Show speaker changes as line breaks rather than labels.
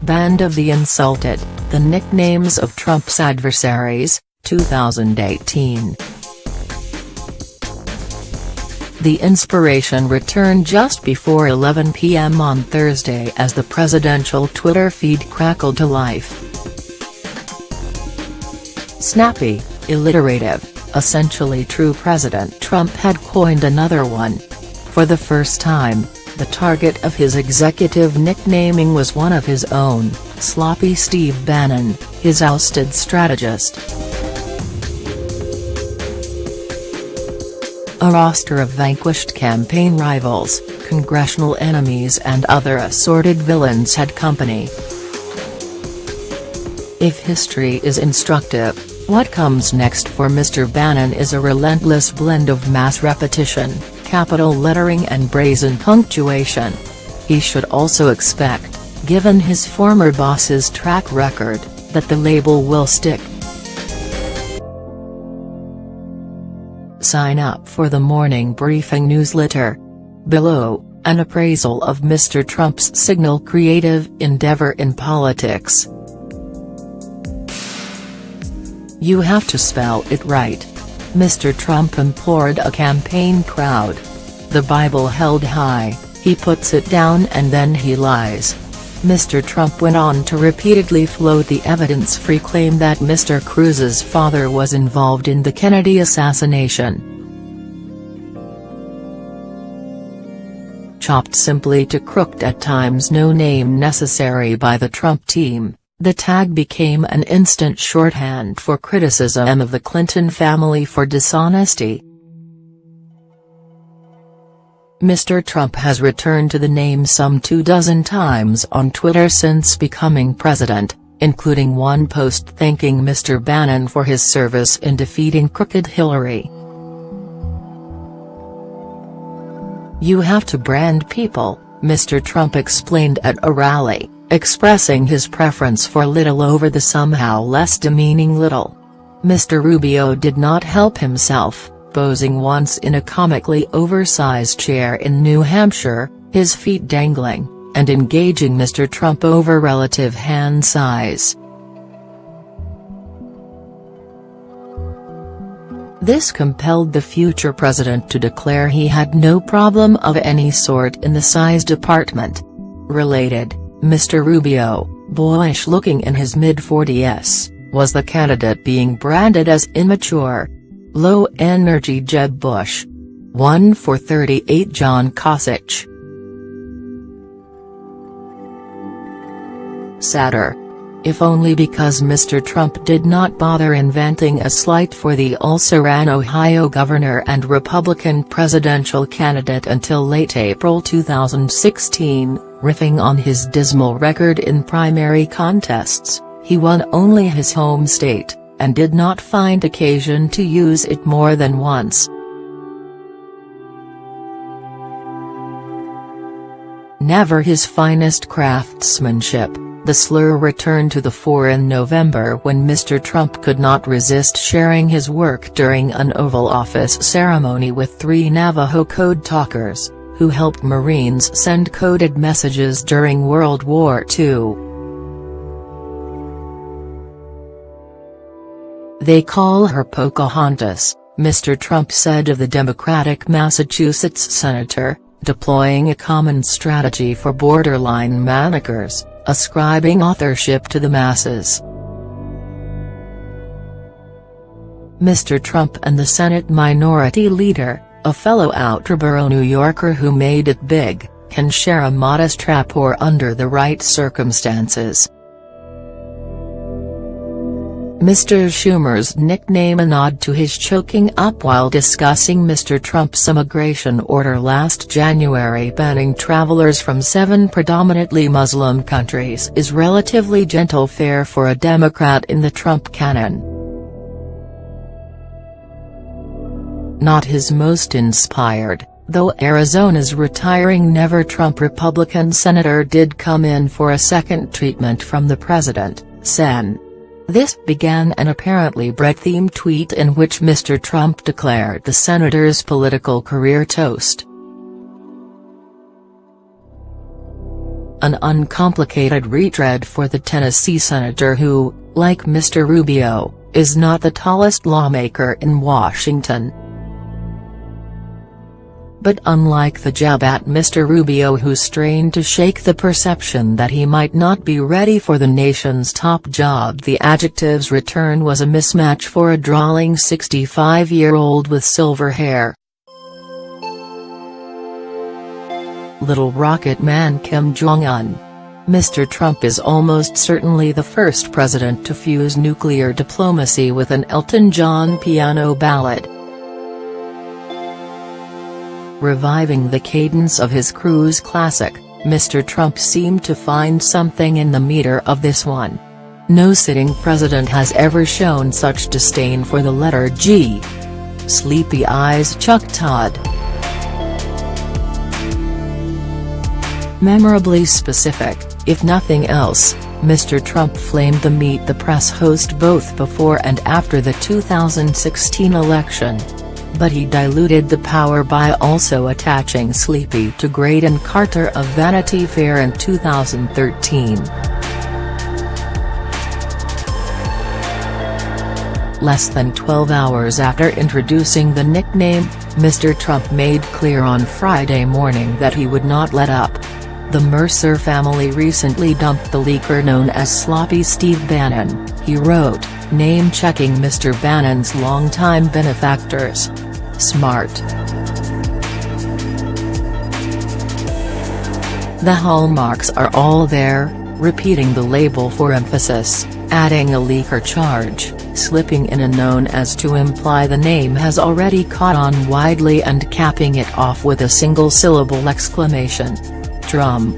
Band of the Insulted, the nicknames of Trump's adversaries, 2018. The inspiration returned just before 11 p.m. on Thursday as the presidential Twitter feed crackled to life. Snappy, alliterative, essentially true. President Trump had coined another one. For the first time, the target of his executive nicknaming was one of his own, Sloppy Steve Bannon, his ousted strategist. A roster of vanquished campaign rivals, congressional enemies and other assorted villains had company. If history is instructive, what comes next for Mr. Bannon is a relentless blend of mass repetition, capital lettering and brazen punctuation. He should also expect, given his former boss's track record, that the label will stick. Sign up for the morning briefing newsletter. Below, an appraisal of Mr. Trump's signal creative endeavor in politics. You have to spell it right. Mr. Trump implored a campaign crowd. The Bible held high, he puts it down and then he lies. Mr. Trump went on to repeatedly float the evidence-free claim that Mr. Cruz's father was involved in the Kennedy assassination. Chopped simply to crooked at times, no name necessary by the Trump team, the tag became an instant shorthand for criticism of the Clinton family for dishonesty. Mr. Trump has returned to the name some 24 times on Twitter since becoming president, including one post thanking Mr. Bannon for his service in defeating crooked Hillary. You have to brand people, Mr. Trump explained at a rally, expressing his preference for little over the somehow less demeaning little. Mr. Rubio did not help himself, posing once in a comically oversized chair in New Hampshire, his feet dangling, and engaging Mr. Trump over relative hand size. This compelled the future president to declare he had no problem of any sort in the size department. Related, Mr. Rubio, boyish-looking in his mid-40s, was the candidate being branded as immature. Low-energy Jeb Bush. 1 for 38 John Kasich. Sadder. If only because Mr. Trump did not bother inventing a slight for the also-ran Ohio governor and Republican presidential candidate until late April 2016, riffing on his dismal record in primary contests, he won only his home state, and did not find occasion to use it more than once. Never his finest craftsmanship, the slur returned to the fore in November when Mr. Trump could not resist sharing his work during an Oval Office ceremony with 3 Navajo code talkers, who helped Marines send coded messages during World War II. They call her Pocahontas, Mr. Trump said of the Democratic Massachusetts senator, deploying a common strategy for borderline monikers, ascribing authorship to the masses. Mr. Trump and the Senate Minority Leader, a fellow Outerborough New Yorker who made it big, can share a modest rapport under the right circumstances. Mr. Schumer's nickname a nod to his choking up while discussing Mr. Trump's immigration order last January banning travelers from 7 predominantly Muslim countries is relatively gentle fare for a Democrat in the Trump canon. Not his most inspired, though Arizona's retiring never-Trump Republican senator did come in for a second treatment from the president, Sen. This began an apparently Brett-themed tweet in which Mr. Trump declared the senator's political career toast. an uncomplicated retread for the Tennessee senator who, like Mr. Rubio, is not the tallest lawmaker in Washington. But unlike the jab at Mr. Rubio, who strained to shake the perception that he might not be ready for the nation's top job, the adjective's return was a mismatch for a drawling 65-year-old with silver hair. Little Rocket Man Kim Jong-un. Mr. Trump is almost certainly the first president to fuse nuclear diplomacy with an Elton John piano ballad. Reviving the cadence of his cruise classic, Mr. Trump seemed to find something in the meter of this one. No sitting president has ever shown such disdain for the letter G. Sleepy eyes Chuck Todd. Memorably specific, if nothing else, Mr. Trump flamed the Meet the Press host both before and after the 2016 election. But he diluted the power by also attaching Sleepy to Graydon Carter of Vanity Fair in 2013. Less than 12 hours after introducing the nickname, Mr. Trump made clear on Friday morning that he would not let up. The Mercer family recently dumped the leaker known as Sloppy Steve Bannon, he wrote, name-checking Mr. Bannon's longtime benefactors. Smart. The hallmarks are all there, repeating the label for emphasis, adding a leaker charge, slipping in a known as to imply the name has already caught on widely, and capping it off with a single-syllable exclamation. Drum.